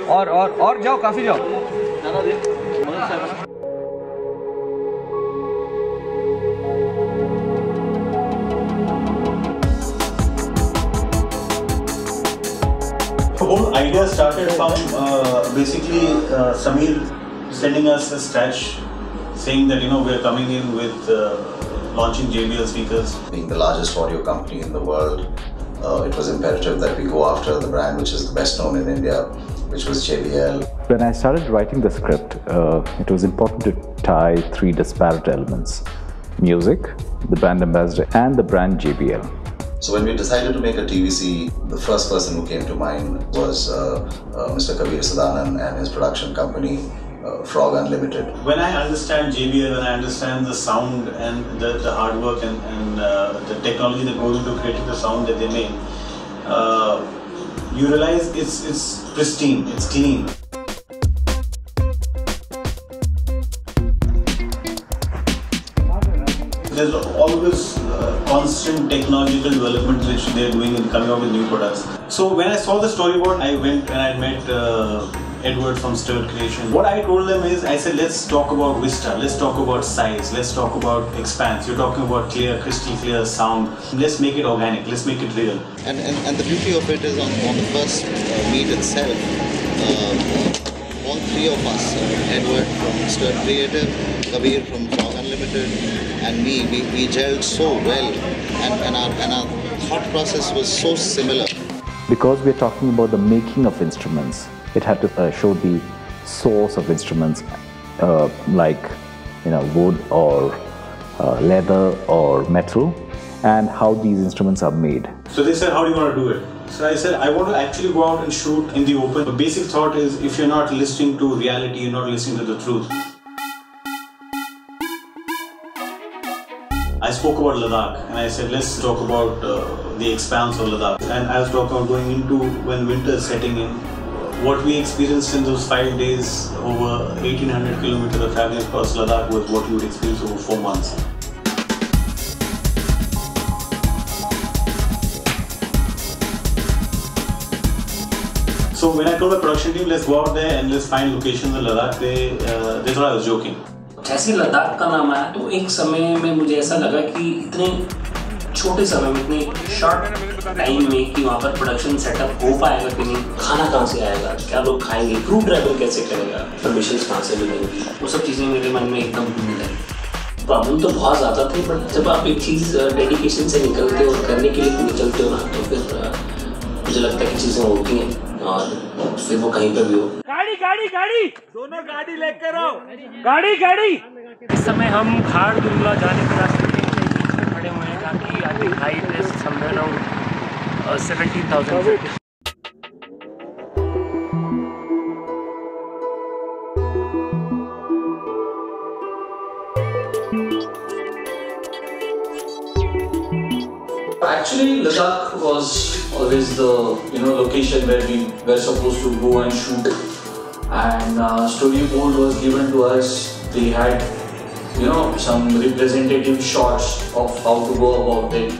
और जाओ, काफी जाओ। The whole idea started from basically Samir sending us a sketch saying that we're coming in with launching JBL speakers. Being the largest audio company in the world, it was imperative that we go after the brand which is the best known in India, which was JBL. When I started writing the script, it was important to tie three disparate elements: music, the brand ambassador, and the brand JBL. So when we decided to make a TVC, the first person who came to mind was Mr. Kabir Sadanan and his production company, Frog Unlimited. When I understand JBL, when I understand the sound and the hard work and the technology that goes into creating the sound that they make, you realize it's pristine, it's clean. There's always constant technological development which they're doing and coming out with new products. So when I saw the storyboard, I went and I met Edward from Stirred Creation. What I told them is, I said, let's talk about Vista, let's talk about size, let's talk about expanse. You're talking about clear, crystal clear sound. Let's make it organic, let's make it real. And the beauty of it is on the first meet itself, all three of us, Edward from Stirred Creative, Kabir from Frog Unlimited, and me, we gelled so well, and our thought process was so similar. Because we're talking about the making of instruments, it had to show the source of instruments, like wood or leather or metal, and how these instruments are made. So they said, how do you want to do it? So I said, I want to actually go out and shoot in the open. The basic thought is, if you're not listening to reality, you're not listening to the truth. I spoke about Ladakh and I said, let's talk about the expanse of Ladakh. And I was talking about going into when winter is setting in. What we experienced in those 5 days, over 1800 kilometers of traveling across Ladakh, was what you would experience over 4 months. So when I told the production team, let's go out there and let's find locations in Ladakh, they thought I was joking. जैसे लद्दाख का नाम आया तो एक समय में मुझे ऐसा लगा कि इतने छोटे समय में, इतने शॉर्ट टाइम में, कि वहाँ पर प्रोडक्शन सेटअप हो पाएगा कि नहीं, खाना कहाँ से आएगा, क्या लोग खाएंगे, क्रू ट्रैवल कैसे करेगा, परमिशंस कहाँ से मिलेंगी, वो सब चीज़ें मेरे मन में एकदम घूमने लगी। प्रॉब्लम तो बहुत ज़्यादा थी, बट जब आप एक चीज़ डेडिकेशन से निकलते हो और करने के लिए निकलते हो ना, तो फिर मुझे लगता है कि चीज़ें होती हैं और फिर वो कहीं पर भी हो। गाड़ी दोनों गाड़ी लेकर आओ, गाड़ी। इस समय हम खाड़ दुर्गला जाने के रास्ते के बीच में खड़े हुए हैं, ताकि I think height is somewhere around 17,000 feet. Actually, Ladakh was always the location where we were supposed to go and shoot, and storyboard was given to us. They had some representative shots of how to go about it,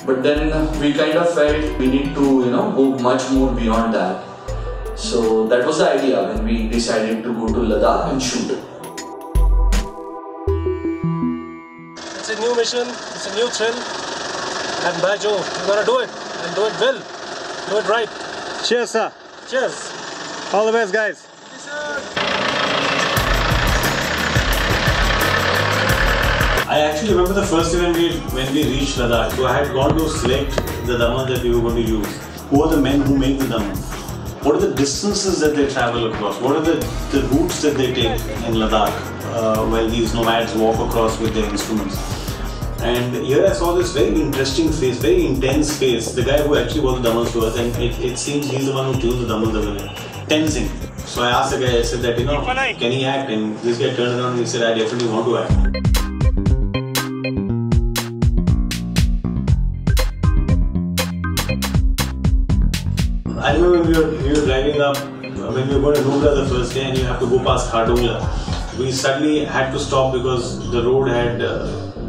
but then we kind of felt we need to go much more beyond that. So that was the idea when we decided to go to Ladakh and shoot. It's a new mission, it's a new thrill. And by Jove, we're gonna do it, and do it well, do it right. Cheers, sir. Cheers. All the best, guys. I actually remember the first event when we reached Ladakh. So I had gone to select the daman that we were going to use. Who are the men who make the daman? What are the distances that they travel across? What are the routes that they take in Ladakh while these nomads walk across with their instruments? And here I saw this very interesting face, very intense face. The guy who actually brought the damans to us, and it seems he's the one who tunes the damans over there. Tenzing. So I asked the guy, I said that, can he act? And this guy turned around and he said, I definitely want to act. I remember when we were driving up, when we were going to Nubla the first day and you have to go past Khardungla, we suddenly had to stop because the road had,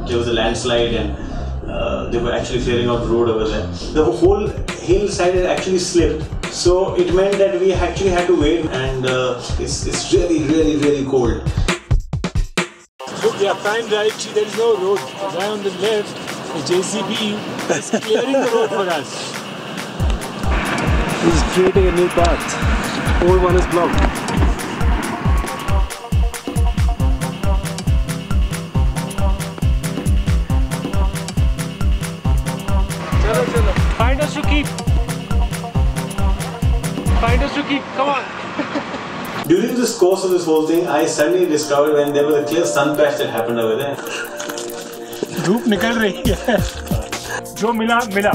there was a landslide and they were actually clearing out the road over there. The whole hillside had actually slipped. So it meant that we actually had to wait, and it's really cold. Look, they are fine right. There is no road. The guy on the left, the JCB, is clearing the road for us. He's creating a new path. Old one is blocked. Find us to keep. Find us to keep. Come on. During this course of this whole thing, I suddenly discovered when there was a clear sun patch that happened over there. धूप निकल रही है. जो मिला मिला.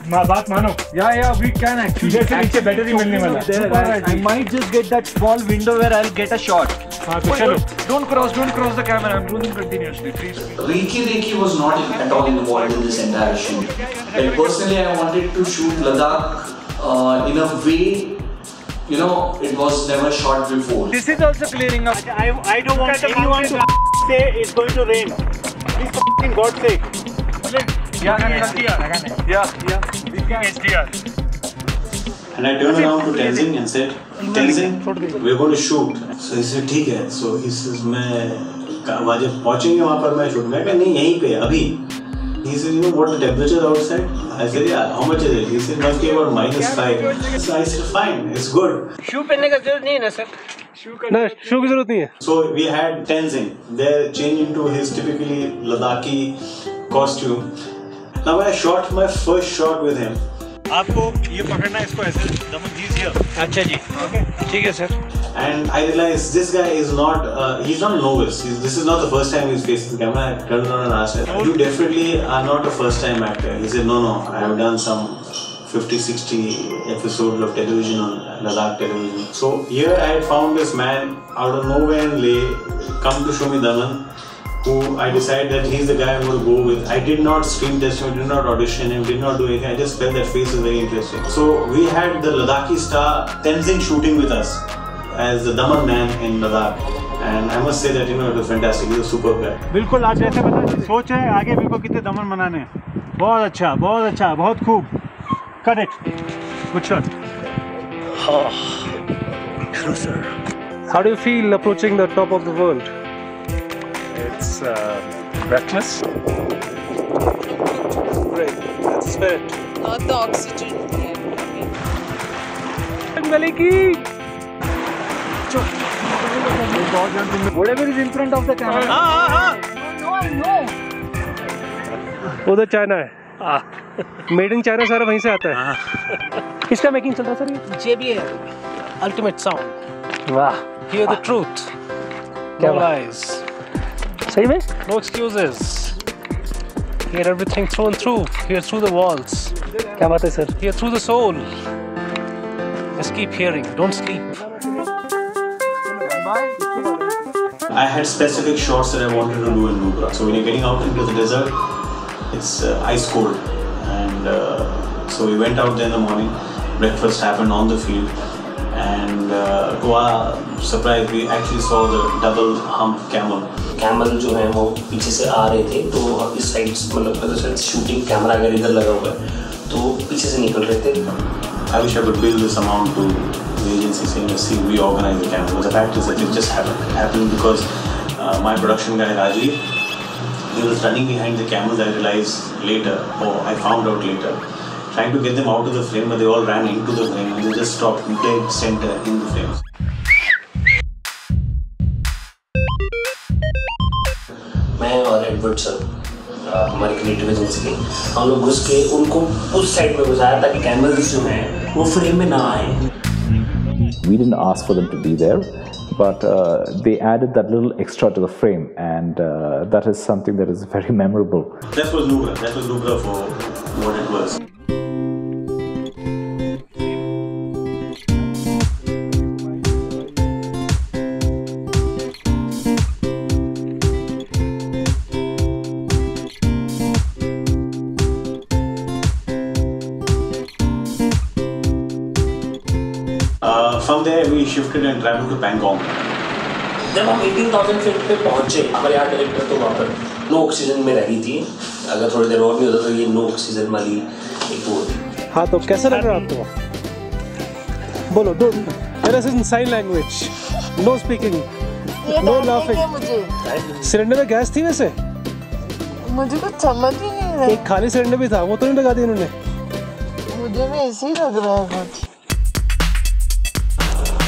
बात मानो. Yeah, we can actually. इधर से नीचे बैटरी मिलने वाला. I might just get that small window where I'll get a shot. हाँ तो चलो. Don't cross the camera. I'm rolling continuously, please. Reiki was not at all involved in this entire shoot. Like personally, I wanted to shoot Ladakh in a way, you know, it was never shot before. This is also clearing up. I don't want anyone to say it's going to rain. Please, in God's sake. Yeah. HDR. And I turned around to Tenzing and said, Tenzing, we're going to shoot. So he said, ठीक है. So he says, मैं वहाँ जब पहुँचेंगे वहाँ पर मैं shoot. मैं कहा नहीं यहीं पे अभी. He said, you know what the temperature is outside? I said, yeah. How much is it? He said, must be about -5. So I said, fine, it's good. शू पहनने का जरूरत नहीं है ना सर. ना शू की जरूरत नहीं है. So we had Tenzing. They're changing to his typically Ladakhi costume. Now I shot my first shot with him. आपको ये पकड़ना है इसको ऐसे. दमन जी here. अच्छा जी. ठीक है sir. And I realized this guy is not, he's not a novice. This is not the first time he's facing the camera. I turned around and asked him, you definitely are not a first time actor. He said, no, I have done some 50-60 episodes of television on Ladakh television. So here I had found this man out of nowhere in Leh, come to show me Daman, who I decided that he's the guy I'm going to go with. I did not screen test him, did not audition him, did not do anything. I just felt that face was very interesting. So we had the Ladakhi star Tenzing shooting with us as the Daman man in Ladakh, and I must say that it was fantastic. He was a superb guy. बिल्कुल आज जैसे बता सोच है आगे मेरे को कितने दमन बनाने हैं. बहुत अच्छा बहुत खूब. Cut it. Good shot. Closer. How do you feel approaching the top of the world? It's breathless. Great. That's the spirit. Not the oxygen. Whatever is in front of the camera. No. उधर China है. Made in China सारा वहीं से आता है. किसका making चल रहा है सर ये? JBL Ultimate Sound. वाह. Hear the truth. क्या No बात? lies. सही में? No excuses. Hear everything thrown through. Hear through the walls. क्या बात है sir? Hear through the soul. Just keep hearing. Don't sleep. I had specific shots that I wanted to do in Nubra. So when you're getting out into the desert, it's ice cold, and so we went out there in the morning. Breakfast happened on the field, and to our surprise, we actually saw the double hump camel. Camel जो है वो पीछे से आ रहे थे, तो इस side मतलब अदर साइड शूटिंग कैमरा अगर इधर लगा हुआ है तो पीछे से निकल रहे थे. I wish I could bill this amount to the agency saying, see, we organize the camera. But the fact is that it just happened because my production guy Rajiv, he was running behind the cameras. I realized later, I found out later, trying to get them out of the frame, but they all ran into the frame and they just stopped dead center in the frames. मैं और Edward sir हमारी creative agency के हम लोग घुस के उनको उस साइड में घुसाया ताकि कैमरास जो हैं वो फ्रेम में ना आए. We didn't ask for them to be there, but they added that little extra to the frame, and that is something that is very memorable. That was Nubra for what it was. From there we shifted and traveled to Pangong. जब हम 18,000 feet पे पहुंचे, हमारे art director तो वहाँ पर no oxygen में रही थी. अगर थोड़ी देर और नहीं होता तो ये नो ऑक्सीजन वाली एक वो हाँ तो कैसा लग रहा है आपको? बोलो दो मेरा sign language, no speaking, no laughing. Cylinder में गैस थी वैसे? मुझे कुछ समझ ही नहीं रहा। एक खाली सिलेंडर भी था, वो तो नहीं लगा दिया उन्होंने? मुझे भी ऐसे ही लग रहा है कुछ।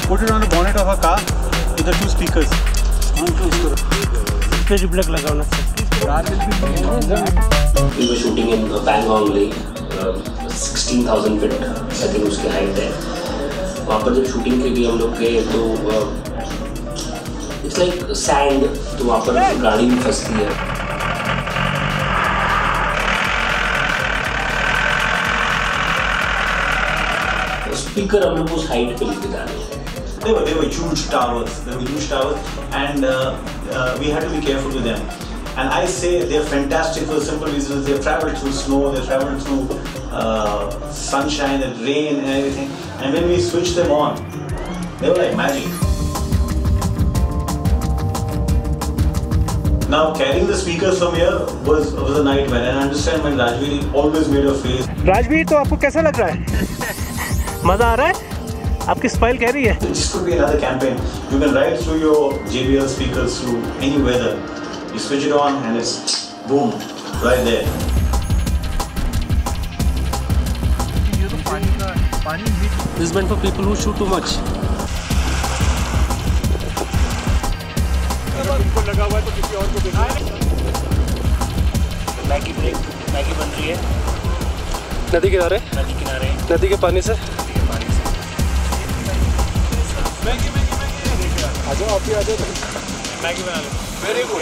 Put it on the bonnet of a car with the two speakers. पे रिफ्लेक्ट लगाना। We were shooting in Pangong Lake, 16,000 feet I think उसकी हाइट है। वहाँ पर जब शूटिंग के लिए हम लोग गए तो इट्स लाइक सैंड, तो वहाँ पर गाड़ी भी फंसती है। स्पीकर हम लोग उस हाइट पे लेके जा रहे हैं। They were huge towers. And we had to be careful with them. And I say they're fantastic for the simple reasons they've traveled through snow, they've traveled through sunshine and rain and everything. And when we switched them on, they were like magic. Now carrying the speakers from here was a nightmare. And I understand when Rajveer always made a face. Rajveer तो आपको कैसा लग रहा है? मजा आ रहा है? आपकी स्माइल कह रही है? This could be another campaign. You can ride through your JBL speakers through any weather. You switch it on and it's boom, right there. This is meant for people who shoot too much. Maggi break, Maggi बन रही है नदी किनारे, नदी के पानी से। आ जाओ आप भी आ जाओ, मैगी बना लो। Very good.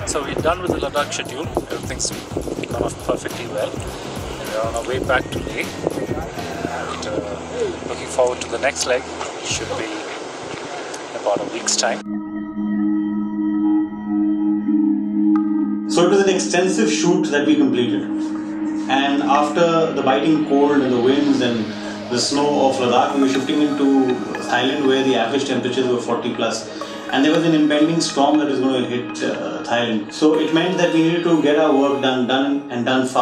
So we're done with the Ladakh schedule. Everything's gone off perfectly well. We're on our way back to Leh. And, looking forward to the next leg. It should be in about a week's time. So it was an extensive shoot that we completed. And after the biting cold and the winds and the snow of Ladakh, we were shifting into Thailand where the average temperatures were 40 plus. And there was an impending storm that was going to hit Thailand. So it meant that we needed to get our work done fast.